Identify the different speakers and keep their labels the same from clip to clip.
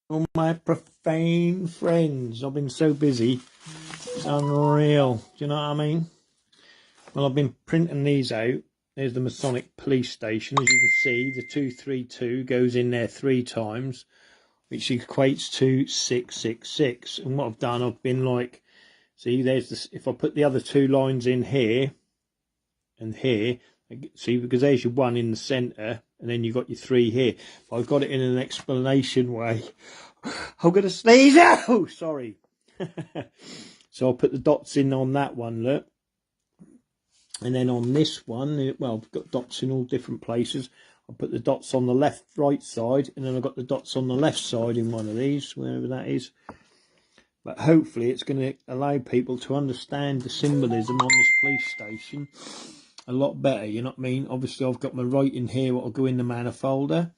Speaker 1: All my profane friends. I've been so busy. It's unreal. Do you know what I mean? Well, I've been printing these out. There's the Masonic police station. As you can see, the 232 goes in there 3 times, which equates to 666. And what I've done, I've been like, see, there's this. If I put the other 2 lines in here and here, see, because there's your 1 in the centre, and then you've got your 3 here. But I've got it in an explanation way. I'm going to sneeze out. Sorry. So I'll put the dots in on that one, look. And then on this one, well, I've got dots in all different places. I'll put the dots on the right side, and then I've got the dots on the left side in one of these, wherever that is. But hopefully it's going to allow people to understand the symbolism on this police station a lot better, you know what I mean? Obviously, I've got my writing here, what will go in the manifolder.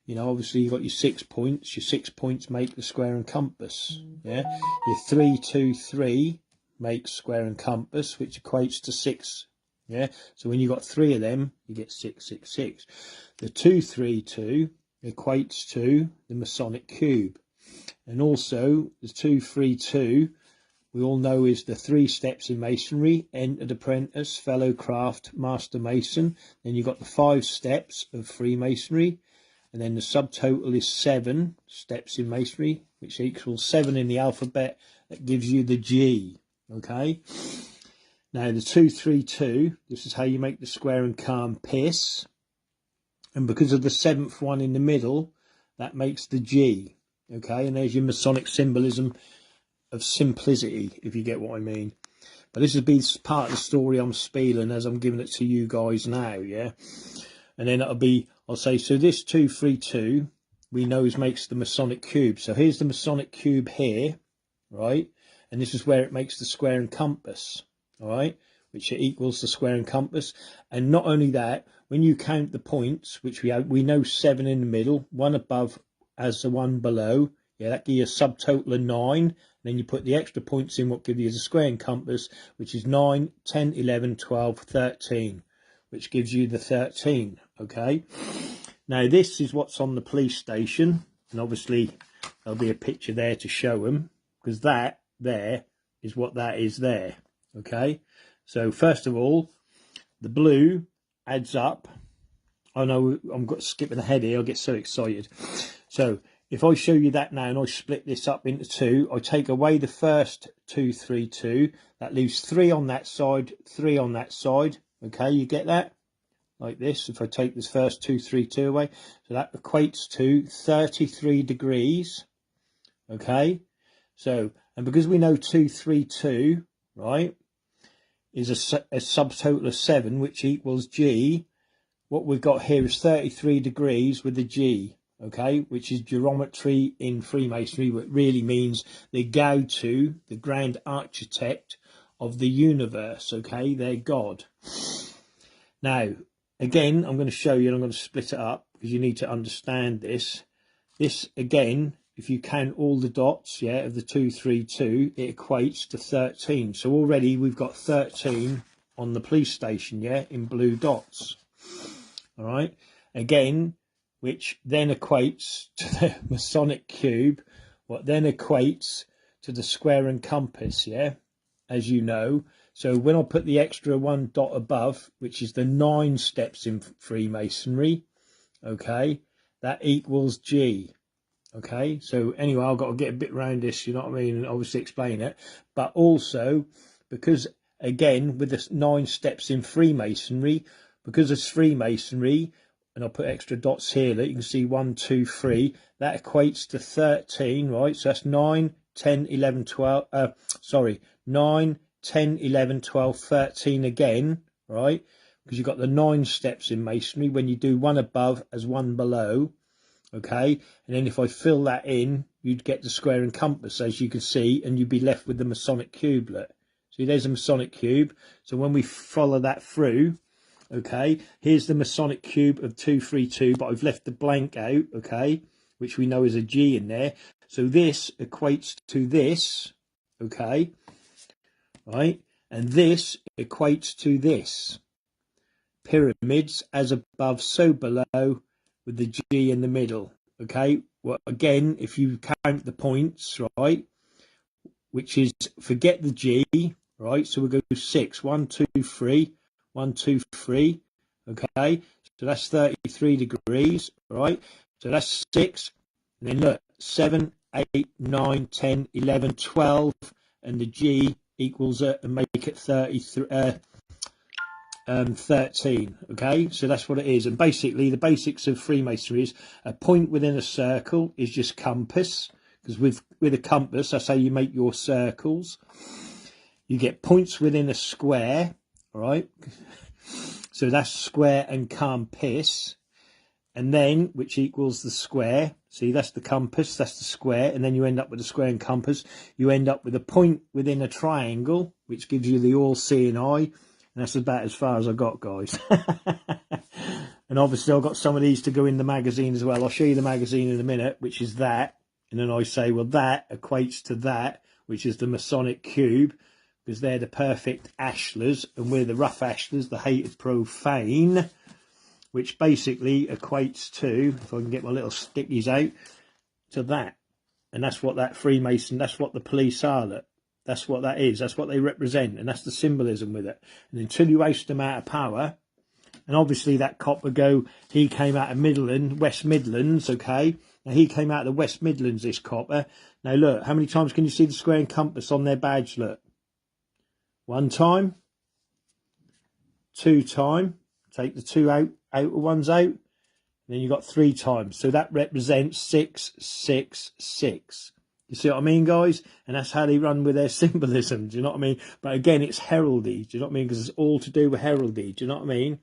Speaker 1: You know, obviously you've got your 6 points. Your 6 points make the square and compass. Yeah. Your 3, 2, 3 makes square and compass, which equates to 6. Yeah. So when you've got 3 of them, you get 666. The 2, 3, 2 equates to the Masonic cube. And also the 2, 3, 2, we all know is the 3 steps in masonry: entered apprentice, fellow craft, master mason. Then you've got the 5 steps of Freemasonry. And then the subtotal is 7 steps in masonry, which equals 7 in the alphabet. That gives you the G. Okay. Now the 2, 3, 2. This is how you make the square and compass. And because of the 7th one in the middle, that makes the G. Okay. And there's your Masonic symbolism of simplicity, if you get what I mean. But this will be part of the story I'm spieling as I'm giving it to you guys now. Yeah. And then it'll be, I'll say, so this 2, 3, 2 we know makes the Masonic cube. So here's the Masonic cube here, right? And this is where it makes the square and compass, all right? Which equals the square and compass. And not only that, when you count the points, which we know 7 in the middle, 1 above as the 1 below. Yeah, that gives you a subtotal of 9. Then you put the extra points in, what gives you the square and compass, which is 9, 10, 11, 12, 13. Which gives you the 13, okay? Now, this is what's on the police station, and obviously there'll be a picture there to show them, because that there is what that is there, okay? So, first of all, the blue adds up. I know I'm skipping ahead here, I get so excited. So, if I show you that now, and I split this up into 2, I take away the first 2, 3, 2, that leaves 3 on that side, 3 on that side. Okay, you get that? Like this, if I take this first 2, 3, 2 away. So that equates to 33 degrees. Okay? So, and because we know 2, 3, 2, right, is a subtotal of 7, which equals G, what we've got here is 33 degrees with the G. Okay, which is geometry in Freemasonry, what really means the go-to, the grand architect of the universe. Okay, they're God. Now, again, I'm going to show you, and I'm going to split it up because you need to understand this. This, again, if you count all the dots, yeah, of the 2, 3, 2, it equates to 13. So already we've got 13 on the police station, yeah, in blue dots. All right, again, which then equates to the Masonic cube, what then equates to the square and compass, yeah, as you know. So when I put the extra 1 dot above, which is the 9 steps in Freemasonry, okay, that equals G. Okay, so anyway, I've got to get a bit around this, you know what I mean, and obviously explain it. But also, because, again, with the 9 steps in Freemasonry, because it's Freemasonry, and I'll put extra dots here that you can see 1, 2, 3, that equates to 13, right? So that's 9, 10, 11, 12, 9, 10, 11, 12, 13 again, right? Because you've got the 9 steps in Masonry when you do 1 above as 1 below, okay? And then if I fill that in, you'd get the square and compass, as you can see, and you'd be left with the Masonic cublet. See, there's a Masonic cube. So when we follow that through, okay, here's the Masonic cube of 2, 3, 2, but I've left the blank out, okay, which we know is a G in there. So this equates to this, okay, right, and this equates to this. Pyramids, as above, so below, with the G in the middle, okay. well, again, if you count the points, right, which is, forget the G, right, so we'll go 6, 1, 2, 3, 1, 2, 3, okay, so that's 33 degrees, right, so that's 6, and then look, 7, 8, 9, 10, 11, 12, and the G equals it, and make it 13. Okay, so that's what it is. And basically the basics of Freemasonry is a point within a circle is just compass, because with a compass, that's how you make your circles. You get points within a square, all right, so that's square and compass, and then which equals the square. See, that's the compass, that's the square, and then you end up with a square and compass. You end up with a point within a triangle, which gives you the all-seeing eye. And that's about as far as I got, guys. And obviously I've got some of these to go in the magazine as well. I'll show you the magazine in a minute, which is that. And then I say, well, that equates to that, which is the Masonic cube, because they're the perfect ashlers, and we're the rough ashlers, the hated profane, which basically equates to, if I can get my little stickies out, to that. And that's what that Freemason, that's what the police are, look. That's what that is. That's what they represent. And that's the symbolism with it. And until you oust them out of power, and obviously that cop would go, he came out of Midland, West Midlands, okay? Now he came out of the West Midlands, this copper. Now look, how many times can you see the square and compass on their badge? Look. 1 time. 2 time. Take the 2 outer ones out. And then you got 3 times. So that represents 6, 6, 6. You see what I mean, guys? And that's how they run with their symbolism. Do you know what I mean? But again, it's heraldry. Do you know what I mean? Because it's all to do with heraldry. Do you know what I mean?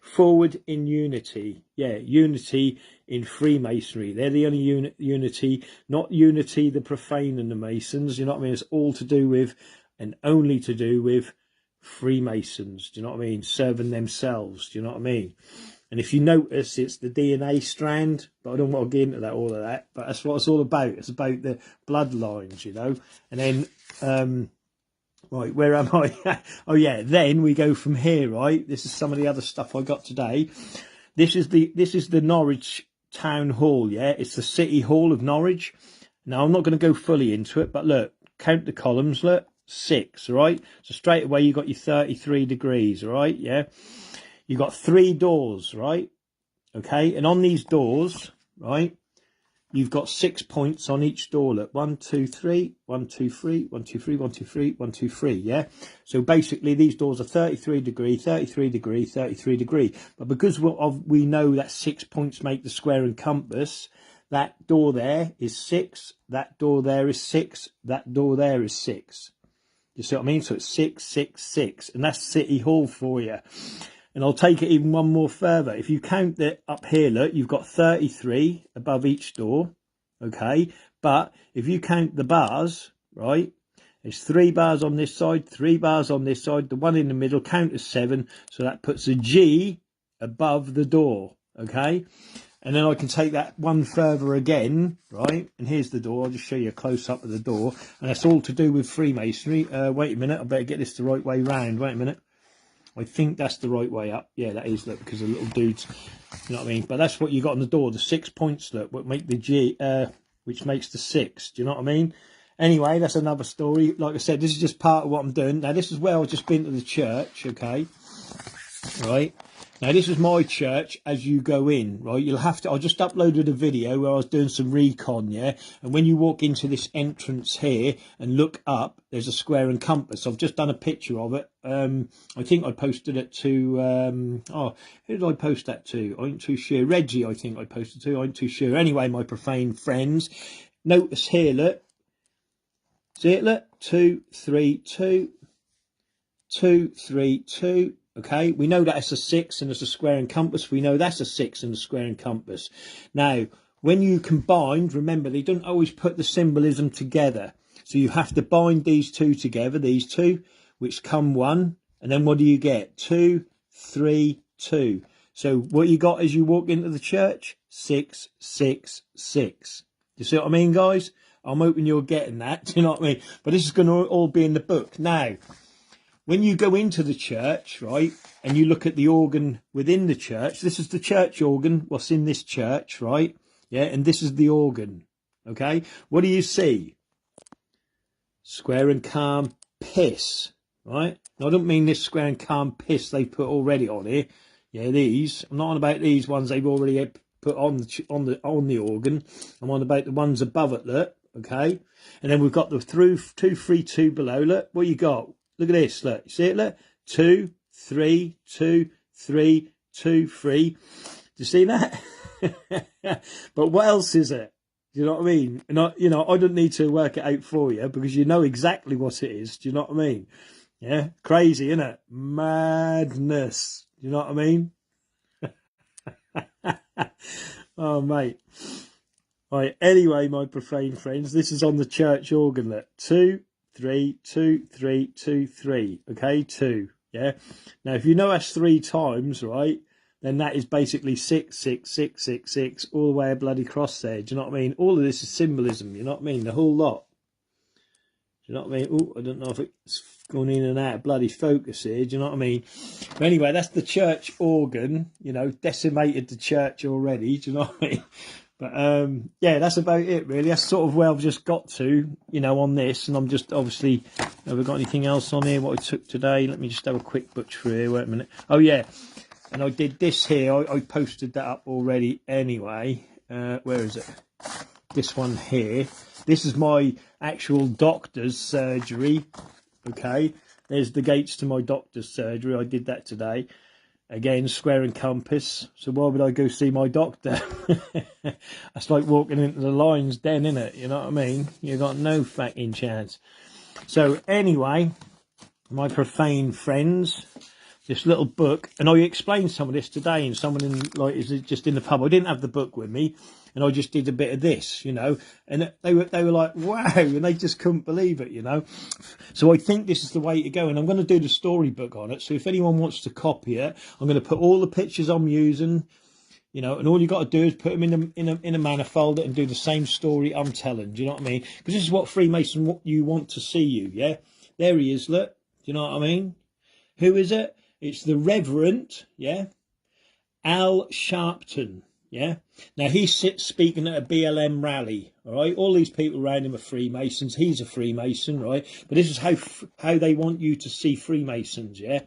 Speaker 1: Forward in unity. Yeah, unity in Freemasonry. They're the only unity, not unity the profane and the Masons. You know what I mean? It's all to do with, and only to do with, Freemasons. Do you know what I mean? Serving themselves. Do you know what I mean? And if you notice, it's the DNA strand, but I don't want to get into that, all of that. But that's what it's all about. It's about the bloodlines, you know. And then, right, where am I? Oh yeah, then we go from here, right? This is some of the other stuff I got today. This is the Norwich Town Hall, yeah. It's the City Hall of Norwich. Now I'm not going to go fully into it, but look, count the columns. Look, 6, right? So straight away you got your 33 degrees, right? Yeah. You got 3 doors, right? Okay, and on these doors, right, you've got 6 points on each door. Look, 1, 2, 3, 1, 2, 3, 1, 2, 3, 1, 2, 3, 1, 2, 3. Yeah. So basically, these doors are 33 degree, 33 degree, 33 degree. But because we know that 6 points make the square and compass, that door there is 6. That door there is 6. That door there is 6. You see what I mean? So it's 6, 6, 6, and that's City Hall for you. And I'll take it even one more further. If you count it up here, look, you've got 33 above each door, okay? But if you count the bars, right, there's 3 bars on this side, 3 bars on this side, the one in the middle, count as 7, so that puts a G above the door, okay? And then I can take that one further again, right? And here's the door. I'll just show you a close-up of the door. And that's all to do with Freemasonry. Wait a minute, I better get this the right way round. Wait a minute. I think that's the right way up. Yeah, that is, look, because the little dudes, you know what I mean? But that's what you got on the door, the 6 points, look, what make the G, which makes the 6. Do you know what I mean? Anyway, that's another story. Like I said, this is just part of what I'm doing. Now, this is where I've just been to the church, okay? Right? Now, this is my church as you go in, right? You'll have to, I just uploaded a video where I was doing some recon, yeah? And when you walk into this entrance here and look up, there's a square and compass. I've just done a picture of it. I think I posted it to, who did I post that to? I ain't too sure. Reggie, I think I posted to. I ain't too sure. Anyway, my profane friends, notice here, look. See it, look? 2, 3, 2. 2, 3, 2. Okay, we know that it's a 6 and it's a square and compass. We know that's a 6 and a square and compass. Now, when you combine, remember, they don't always put the symbolism together. So you have to bind these two together, these two, which come 1. And then what do you get? 2, 3, 2. So what you got as you walk into the church? 6, 6, 6. You see what I mean, guys? I'm hoping you're getting that. Do you know what I mean? But this is going to all be in the book. Now, when you go into the church, right, and you look at the organ within the church, this is the church organ, what's in this church, right? Yeah, and this is the organ. Okay, what do you see? Square and calm piss, right? Now, I don't mean this square and calm piss they put already on here. Yeah, these. I'm not on about these ones they've already put on the organ. I'm on about the ones above it. Look, okay. And then we've got the 2, 3, 2 below. Look, what you got? Look at this. Look, you see it? Look, 2, 3, 2, 3, 2, 3. Do you see that? But what else is it? Do you know what I mean? And I don't need to work it out for you because you know exactly what it is. Do you know what I mean? Yeah, crazy, isn't it? Madness. Do you know what I mean? Oh, mate. Right. Anyway, my profane friends, this is on the church organ. Look, 2, 3, 2, 3, 2, 3. Okay, 2. Yeah. Now, if you know that's 3 times, right? Then that is basically 6, 6, 6, 6, 6, all the way a bloody cross there. Do you know what I mean? All of this is symbolism. You know what I mean? The whole lot. Do you know what I mean? Oh, I don't know if it's gone in and out of bloody focus here. Do you know what I mean? But anyway, that's the church organ. You know, decimated the church already. Do you know what I mean? But yeah, that's about it really. That's sort of where I've just got to, you know, on this. And I'm just obviously, have we got anything else on here? What I took today? Let me just have a quick butcher here. Wait a minute. Oh yeah. And I did this here. I posted that up already anyway. Where is it? This one here. This is my actual doctor's surgery. Okay. There's the gates to my doctor's surgery. I did that today. Again, square and compass. So why would I go see my doctor? That's like walking into the lion's den, isn't it? You know what I mean? You got no fucking chance. So anyway, my profane friends, this little book, and I explained some of this today, and someone in like is just in the pub. I didn't have the book with me, and I just did a bit of this, you know, and they were like, wow, and they just couldn't believe it, you know. So I think this is the way to go, and I'm going to do the storybook on it. So if anyone wants to copy it, I'm going to put all the pictures I'm using, you know, and all you got to do is put them in a manifold and do the same story I'm telling. Do you know what I mean? Because this is what Freemason what you want to see you. Yeah, there he is. Look, do you know what I mean? Who is it? It's the Reverend, yeah, Al Sharpton, yeah. Now, he's speaking at a BLM rally, all right? All these people around him are Freemasons. He's a Freemason, right? But this is how they want you to see Freemasons, yeah?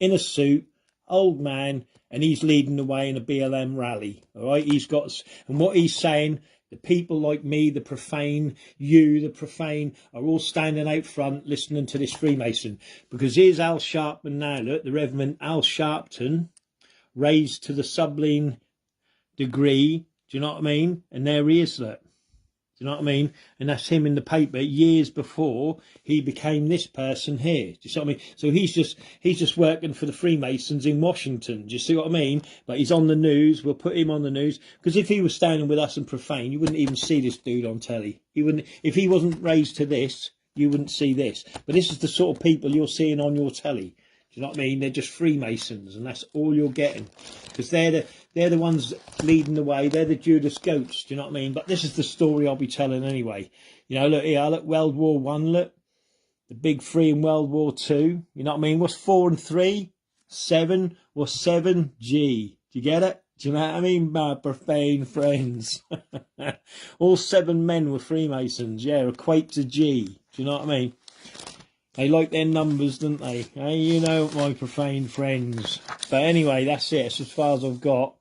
Speaker 1: In a suit, old man, and he's leading the way in a BLM rally, all right? He's got, and what he's saying, the people like me, the profane, you, the profane, are all standing out front listening to this Freemason. Because here's Al Sharpton now, look, the Reverend Al Sharpton, raised to the sublime degree, do you know what I mean? And there he is, look. Do you know what I mean? And that's him in the paper years before he became this person here. Do you see what I mean? So he's just working for the Freemasons in Washington. Do you see what I mean? But he's on the news. We'll put him on the news because if he was standing with us in profane, you wouldn't even see this dude on telly. He wouldn't. If he wasn't raised to this, you wouldn't see this. But this is the sort of people you're seeing on your telly. Do you know what I mean? They're just Freemasons, and that's all you're getting, because they're the ones leading the way. They're the Judas goats. Do you know what I mean? But this is the story I'll be telling anyway. You know, look here, look, World War One, look, the big 3 in World War Two. You know what I mean? What's 4 and 3? 7. What's 7? G. Do you get it? Do you know what I mean, my profane friends? All 7 men were Freemasons. Yeah, equate to G. Do you know what I mean? They like their numbers, don't they? Hey, you know, my profane friends. But anyway, that's it. It's as far as I've got.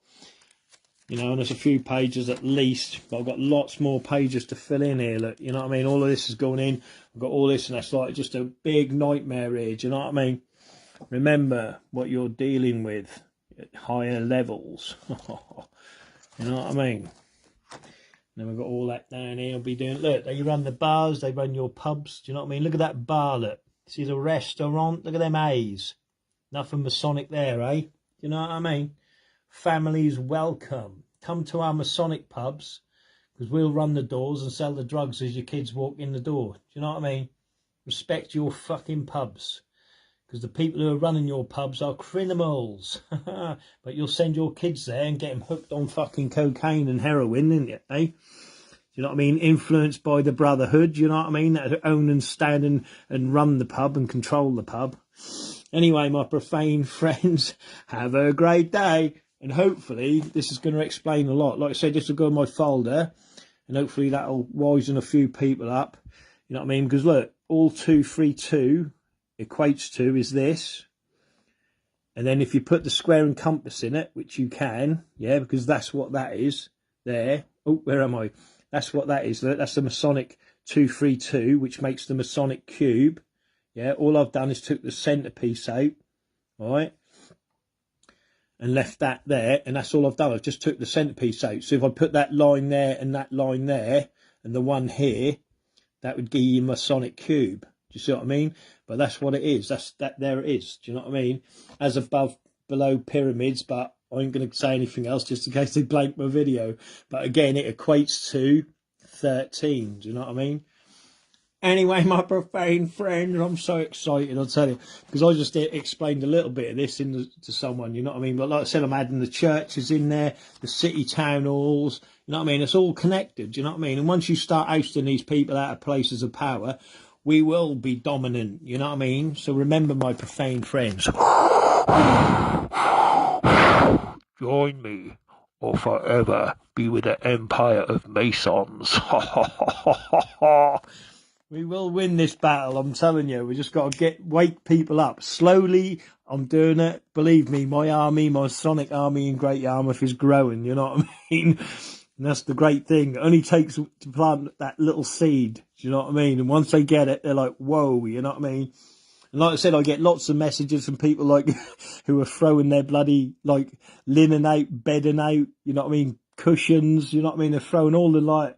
Speaker 1: You know, and there's a few pages at least. But I've got lots more pages to fill in here. Look, you know what I mean? All of this is going in. I've got all this, and that's like just a big nightmare here. Do you know what I mean? Remember what you're dealing with at higher levels. You know what I mean? Then we've got all that down here. I'll be doing. Look, they run the bars. They run your pubs. Do you know what I mean? Look at that bar. Look. See the restaurant? Look at them A's. Nothing Masonic there, eh? Do you know what I mean? Families welcome. Come to our Masonic pubs, because we'll run the doors and sell the drugs as your kids walk in the door. Do you know what I mean? Respect your fucking pubs, because the people who are running your pubs are criminals. But you'll send your kids there and get them hooked on fucking cocaine and heroin, didn't you, eh? You know what I mean? Influenced by the Brotherhood, you know what I mean? That own and stand and run the pub and control the pub. Anyway, my profane friends, have a great day. And hopefully this is going to explain a lot. Like I said, this will go in my folder, and hopefully that'll wisen a few people up. You know what I mean? Because look, all 232 equates to is this. And then if you put the square and compass in it, which you can, yeah, because that's what that is there. Oh, where am I? That's what that is. That's the Masonic 232, which makes the Masonic cube. Yeah, all I've done is took the centerpiece out, right, and left that there, and that's all I've done. I've just took the centerpiece out. So if I put that line there and that line there, and the one here, that would give you a Masonic cube. Do you see what I mean? But that's what it is. There it is. Do you know what I mean? As above, below pyramids, but I ain't going to say anything else just in case they blank my video. But again, it equates to 13. Do you know what I mean? Anyway, my profane friends, I'm so excited, I'll tell you, because I just explained a little bit of this to someone, you know what I mean? But like I said, I'm adding the churches in there, the city town halls, you know what I mean? It's all connected, you know what I mean? And once you start ousting these people out of places of power, we will be dominant, you know what I mean? So remember, my profane friends, join me or forever be with the empire of Masons. We will win this battle, I'm telling you. We just got to wake people up. Slowly, I'm doing it. Believe me, my army, my Masonic army in Great Yarmouth is growing, you know what I mean? And that's the great thing. It only takes to plant that little seed, do you know what I mean? And once they get it, they're like, whoa, you know what I mean? And like I said, I get lots of messages from people like who are throwing their bloody like linen out, bedding out, you know what I mean? Cushions, you know what I mean? They're throwing all the like,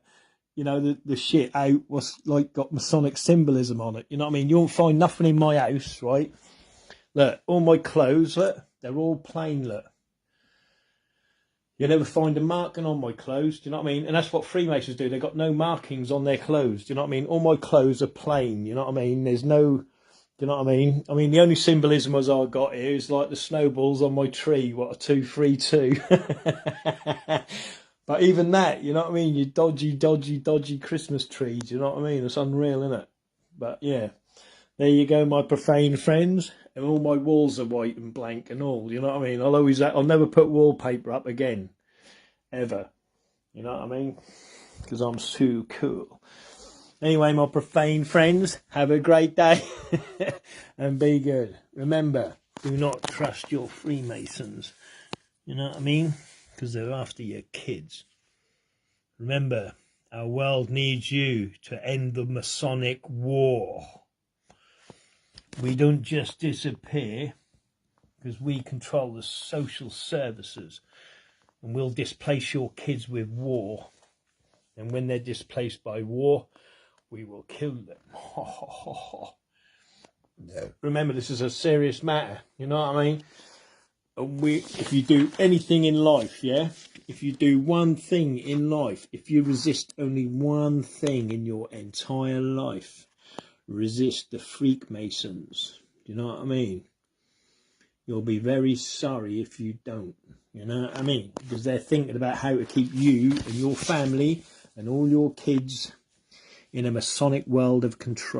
Speaker 1: you know, the shit out was like got Masonic symbolism on it. You know what I mean? You won't find nothing in my house, right? Look, all my clothes, look, they're all plain, look. You'll never find a marking on my clothes, do you know what I mean? And that's what Freemasons do. They've got no markings on their clothes, do you know what I mean? All my clothes are plain, you know what I mean? There's no, do you know what I mean? I mean, the only symbolism as I got here is like the snowballs on my tree, what, a 232. But even that, you know what I mean? You dodgy Christmas trees, you know what I mean? It's unreal, isn't it? But yeah, there you go, my profane friends. And all my walls are white and blank and all, you know what I mean? I'll never put wallpaper up again, ever. You know what I mean? Because I'm so cool. Anyway, my profane friends, have a great day and be good. Remember, do not trust your Freemasons. You know what I mean? Because they're after your kids. Remember, our world needs you to end the Masonic war. We don't just disappear because we control the social services, and we'll displace your kids with war. And when they're displaced by war, we will kill them. No. Remember, this is a serious matter. You know what I mean? If you do anything in life, yeah, if you do one thing in life, if you resist only one thing in your entire life, resist the Freakmasons. Do you know what I mean? You'll be very sorry if you don't. You know what I mean? Because they're thinking about how to keep you and your family and all your kids in a Masonic world of control.